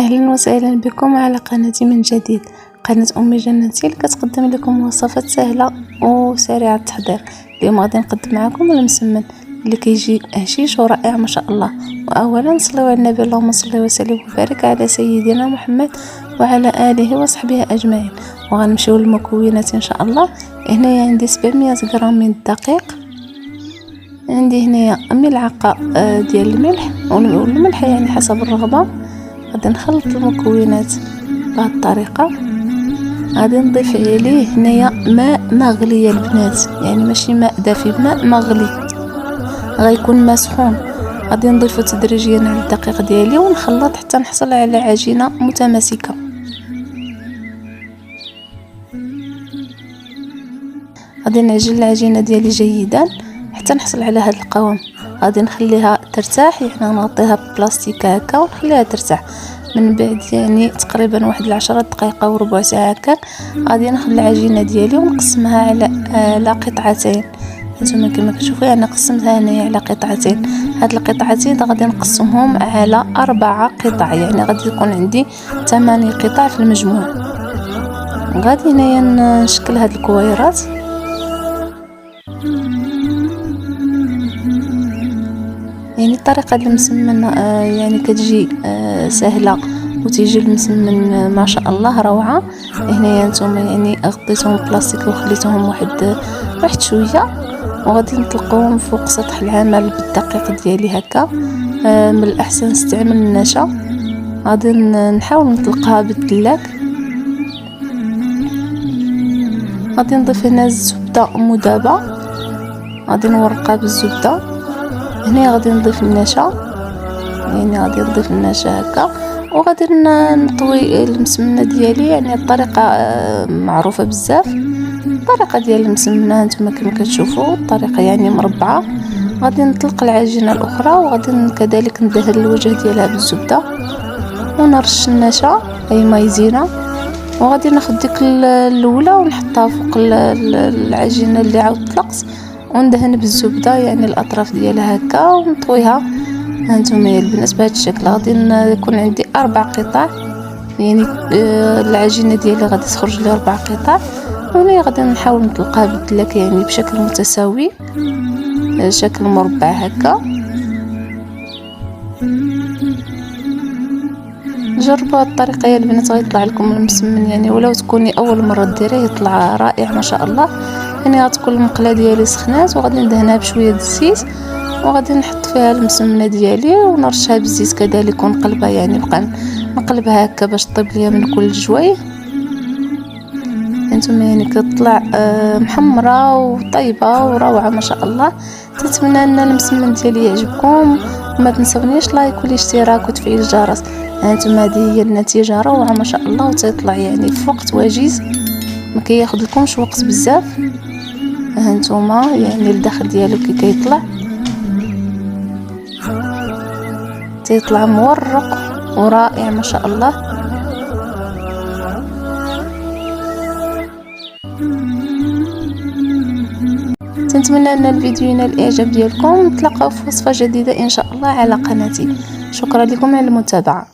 اهلا وسهلا بكم على قناتي من جديد، قناه امي جنتي اللي كتقدم لكم وصفات سهله وسريعه التحضير. اليوم غادي نقدم معكم المسمن اللي كيجي هشيش ورائع ما شاء الله. واولا صلوا على النبي، اللهم صل وسلم وبارك على سيدنا محمد وعلى اله وصحبه اجمعين. وغنمشيو للمكونات ان شاء الله. هنايا عندي 700 غرام من الدقيق، عندي هنايا ملعقه ديال الملح، والملح يعني حسب الرغبه. غادي نخلط المكونات بهذه الطريقه. غادي نضيف عليه هنايا ماء مغلي يا البنات، يعني ماشي ماء دافي، ماء مغلي غيكون ماء سخون. غادي نضيفه تدريجيا على الدقيق ديالي ونخلط حتى نحصل على عجينه متماسكه. غادي نعجن العجينه ديالي جيدا حتى نحصل على هذا القوام. غادي نخليها ترتاح، يعني نغطيها ببلاستيك هكا ونخليها ترتاح. من بعد يعني تقريبا واحد 10 دقائق او ربع ساعه هكا غادي ناخذ العجينه ديالي ونقسمها على قطعتين. هانتوما كما كتشوفوا انا قسمتها هنايا على قطعتين. هاد القطعتين غادي نقسمهم على 4 قطع، يعني غادي يكون عندي 8 قطع في المجموع. غادي هنايا نشكل هاد الكويرات. يعني الطريقه ديال المسمن يعني كتجي سهله وتيجي المسمن ما شاء الله روعه. هنايا نتوما يعني غطيتهم بلاستيك وخليتهم واحد شويه، وغادي نطلقوهم فوق سطح العمل بالدقيق ديالي هكا. من الاحسن نستعمل النشا. غادي نحاول نطلقها بالدلاك. غادي نضيف هنا الزبده مذابه، غادي نورقها بالزبده. هنا غادي نضيف النشا، يعني غادي نضيف النشا هكا. وغادي نطوي المسمنه ديالي، يعني الطريقه معروفه بزاف. الطريقه ديال المسمنه نتوما كما كتشوفوا الطريقه يعني مربعه. غادي نطلق العجينه الاخرى وغادي كذلك ندهن الوجه ديالها بالزبده ونرش النشا اي مايزينا. وغادي ناخذ ديك الاولى ونحطها فوق العجينه اللي عاود طلقت وندهن بالزبده، يعني الاطراف ديالها هكا ونطويها. هانتوما البنات بهذا الشكل. غادي يكون عندي 4 قطع، يعني العجينه ديالي غادي تخرج لي 4 قطع. وهنا غادي نحاول نطلقها بالدلاك يعني بشكل متساوي، شكل مربع هكا. جربوا هذه الطريقه يا البنات، غيطلع لكم المسمن يعني ولو تكوني اول مره ديريه يطلع رائع ما شاء الله. هنا غتكون المقله ديالي سخنات وغادي ندهنها بشويه الزيت، وغادي نحط فيها المسمنه ديالي ونرشها بالزيت كذلك ونقلبها، يعني نبقى نقلبها هكا باش طيب ليا من كل جوي. انتم يعني كتطلع محمره وطيبه وروعه ما شاء الله. نتمنى ان المسمن ديالي يعجبكم، وما تنسونيش لايك والاشتراك وتفعيل الجرس. انتم هذه هي النتيجه روعه ما شاء الله، وتطلع يعني في وقت وجيز ما كياخذ لكمش وقت بزاف. هانتوما يعني الداخل ديالو كي كيطلع تيطلع مورق ورائع ما شاء الله. نتمنى ان الفيديو ينال الاعجاب ديالكم. نتلاقاو في وصفه جديده ان شاء الله على قناتي. شكرا لكم على المتابعه.